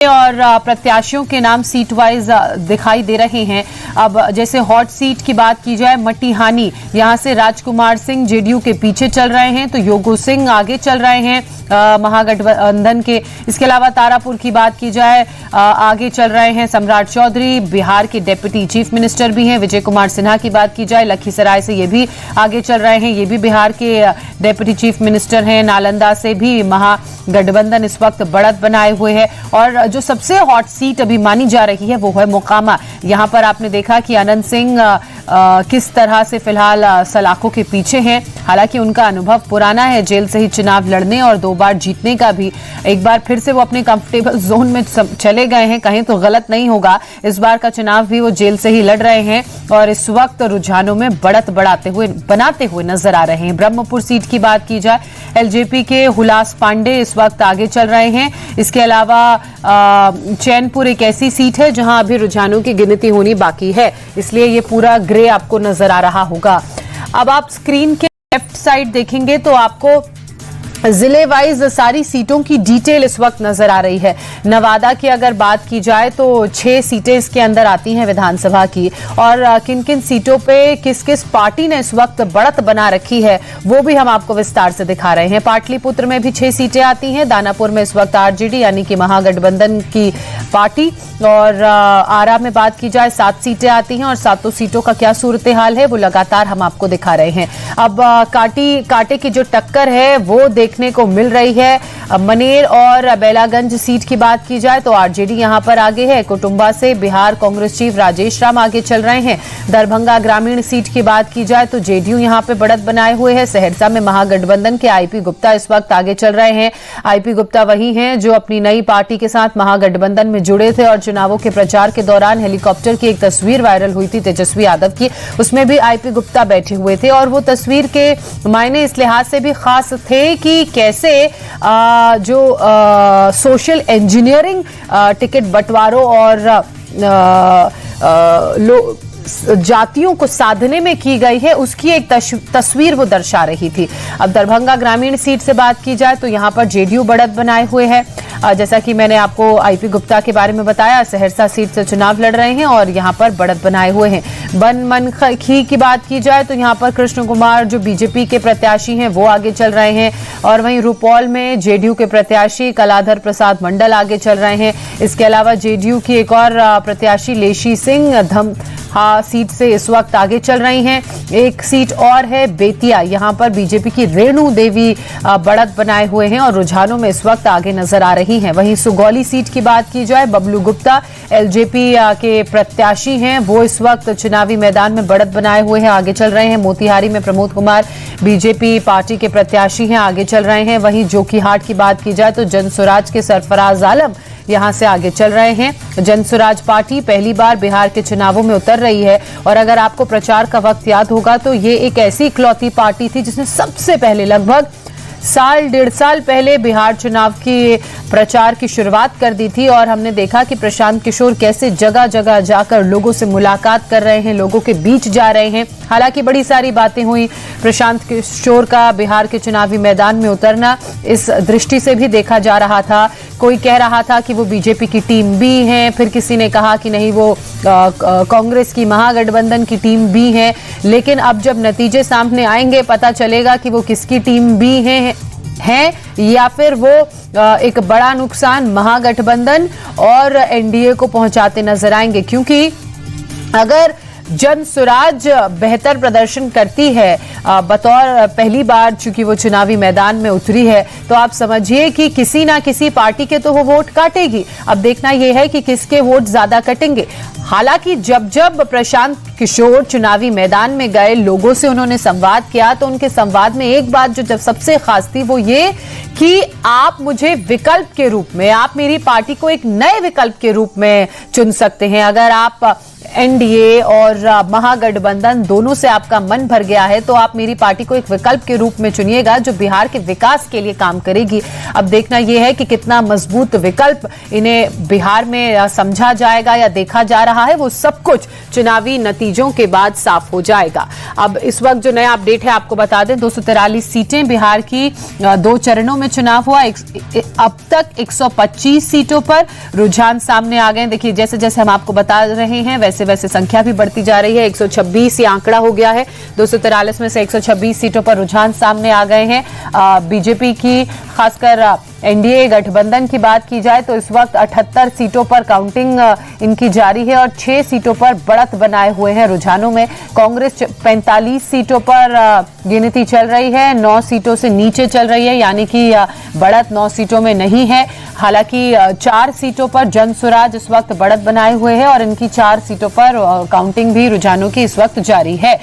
और प्रत्याशियों के नाम सीट वाइज दिखाई दे रहे हैं। अब जैसे हॉट सीट की बात की जाए, मटिहानी, यहां से राजकुमार सिंह जेडीयू के पीछे चल रहे हैं, तो योगो सिंह आगे चल रहे हैं महागठबंधन के। इसके अलावा तारापुर की बात की जाए, आगे चल रहे हैं सम्राट चौधरी, बिहार के डिप्टी चीफ मिनिस्टर भी हैं। विजय कुमार सिन्हा की बात की जाए, लखीसराय से ये भी आगे चल रहे हैं, ये भी बिहार के डिप्टी चीफ मिनिस्टर हैं। नालंदा से भी महागठबंधन इस वक्त बढ़त बनाए हुए है। और जो सबसे हॉट सीट अभी मानी जा रही है वो है मोकामा। यहां पर आपने देखा कि अनंत सिंह किस तरह से फिलहाल सलाखों के पीछे हैं। हालांकि उनका अनुभव पुराना है, जेल से ही चुनाव लड़ने और 2 बार जीतने का भी। एक बार फिर से वो अपने कंफर्टेबल जोन में चले गए हैं, कहीं तो गलत नहीं होगा। इस बार का चुनाव भी वो जेल से ही लड़ रहे हैं और इस वक्त रुझानों में बढ़त बनाते हुए नजर आ रहे हैं। ब्रह्मपुर सीट की बात की जाए, एलजेपी के हुलास पांडे इस वक्त आगे चल रहे हैं। इसके अलावा चैनपुर एक ऐसी सीट है जहां अभी रुझानों की गिनती होनी बाकी है, इसलिए ये पूरा ग्रे आपको नजर आ रहा होगा। अब आप स्क्रीन के लेफ्ट साइड देखेंगे तो आपको जिले वाइज सारी सीटों की डिटेल इस वक्त नजर आ रही है। नवादा की अगर बात की जाए तो 6 सीटें इसके अंदर आती हैं विधानसभा की, और किन किन सीटों पे किस किस पार्टी ने इस वक्त बढ़त बना रखी है वो भी हम आपको विस्तार से दिखा रहे हैं। पाटलिपुत्र में भी 6 सीटें आती हैं, दानापुर में इस वक्त आरजेडी यानी कि महागठबंधन की पार्टी, और आरा में बात की जाए 7 सीटें आती हैं और 7 सीटों का क्या सूरत हाल है वो लगातार हम आपको दिखा रहे हैं। अब कांटे की जो टक्कर है वो देखने को मिल रही है। मनेर और बेलागंज सीट की बात की जाए तो आरजेडी यहां पर आगे है। कुटुंबा से बिहार कांग्रेस चीफ राजेश राम आगे चल रहे हैं। दरभंगा ग्रामीण सीट की बात की जाए तो जेडीयू यहां पे बढ़त बनाए हुए है। सहरसा में महागठबंधन के आईपी गुप्ता इस वक्त आगे चल रहे हैं। आईपी गुप्ता वही हैं जो अपनी नई पार्टी के साथ महागठबंधन में जुड़े थे और चुनावों के प्रचार के दौरान हेलीकॉप्टर की एक तस्वीर वायरल हुई थी तेजस्वी यादव की, उसमें भी आईपी गुप्ता बैठे हुए थे और वो तस्वीर के मायने इस लिहाज से भी खास थे कि कैसे जो सोशल इंजीनियरिंग टिकट बंटवारों और जातियों को साधने में की गई है उसकी एक तस्वीर वो दर्शा रही थी। अब दरभंगा ग्रामीण सीट से बात की जाए तो यहां पर जेडीयू बढ़त बनाए हुए है। जैसा कि मैंने आपको आईपी गुप्ता के बारे में बताया, सहरसा सीट से चुनाव लड़ रहे हैं और यहां पर बढ़त बनाए हुए हैं। बनमनखी की बात की जाए तो यहां पर कृष्ण कुमार जो बीजेपी के प्रत्याशी हैं वो आगे चल रहे हैं, और वहीं रुपौल में जेडीयू के प्रत्याशी कलाधर प्रसाद मंडल आगे चल रहे हैं। इसके अलावा जेडीयू की एक और प्रत्याशी लेशी सिंह धमहा सीट से इस वक्त आगे चल रही हैं। एक सीट और है बेतिया, यहां पर बीजेपी की रेणु देवी बढ़त बनाए हुए हैं और रुझानों में इस वक्त आगे नजर आ रही हैं। वहीं सुगौली सीट की बात की जाए, बबलू गुप्ता एलजेपी के प्रत्याशी हैं, वो इस वक्त चुनावी मैदान में बढ़त बनाए हुए हैं, आगे चल रहे हैं। मोतिहारी में प्रमोद कुमार बीजेपी पार्टी के प्रत्याशी हैं, आगे चल रहे हैं। वहीं जोकीहाट की बात की जाए तो जनसुराज के सरफराज आलम यहां से आगे चल रहे हैं। जनसुराज पार्टी पहली बार बिहार के चुनावों में उतर रही है, और अगर आपको प्रचार का वक्त याद होगा तो ये एक ऐसी इकलौती पार्टी थी जिसने सबसे पहले लगभग 1.5 साल पहले बिहार चुनाव की प्रचार की शुरुआत कर दी थी। और हमने देखा कि प्रशांत किशोर कैसे जगह जगह जाकर लोगों से मुलाकात कर रहे हैं, लोगों के बीच जा रहे हैं। हालांकि बड़ी सारी बातें हुई, प्रशांत किशोर का बिहार के चुनावी मैदान में उतरना इस दृष्टि से भी देखा जा रहा था। कोई कह रहा था कि वो बीजेपी की टीम बी है, फिर किसी ने कहा कि नहीं वो कांग्रेस की महागठबंधन की टीम बी है। लेकिन अब जब नतीजे सामने आएंगे पता चलेगा कि वो किसकी टीम बी है या फिर वो एक बड़ा नुकसान महागठबंधन और एनडीए को पहुंचाते नजर आएंगे। क्योंकि अगर जनसुराज बेहतर प्रदर्शन करती है बतौर पहली बार चूंकि वो चुनावी मैदान में उतरी है, तो आप समझिए कि किसी ना किसी पार्टी के तो वो वोट काटेगी। अब देखना यह है कि किसके वोट ज्यादा कटेंगे। हालांकि जब प्रशांत किशोर चुनावी मैदान में गए, लोगों से उन्होंने संवाद किया, तो उनके संवाद में एक बात जो सबसे खास थी वो ये कि आप मुझे विकल्प के रूप में, आप मेरी पार्टी को एक नए विकल्प के रूप में चुन सकते हैं। अगर आप एनडीए और महागठबंधन दोनों से आपका मन भर गया है तो आप मेरी पार्टी को एक विकल्प के रूप में चुनिएगा जो बिहार के विकास के लिए काम करेगी। अब देखना यह है कि कितना मजबूत विकल्प इन्हें बिहार में समझा जाएगा या देखा जा रहा है, वो सब कुछ चुनावी नतीजों के बाद साफ हो जाएगा। अब इस वक्त जो नया अपडेट है आपको बता दें, 243 सीटें बिहार की 2 चरणों में चुनाव हुआ। अब तक 125 सीटों पर रुझान सामने आ गए। देखिए जैसे जैसे हम आपको बता रहे हैं वैसे वैसे संख्या भी बढ़ती जा रही है। 126 ये आंकड़ा हो गया है। 243 में से 126 सीटों पर रुझान सामने आ गए हैं। बीजेपी की खासकर एनडीए गठबंधन की बात की जाए तो इस वक्त 78 सीटों पर काउंटिंग इनकी जारी है और 6 सीटों पर बढ़त बनाए हुए हैं रुझानों में। कांग्रेस 45 सीटों पर गिनती चल रही है, 9 सीटों से नीचे चल रही है, यानी कि बढ़त 9 सीटों में नहीं है। हालांकि 4 सीटों पर जनसुराज इस वक्त बढ़त बनाए हुए है और इनकी 4 सीटों पर काउंटिंग भी रुझानों की इस वक्त जारी है।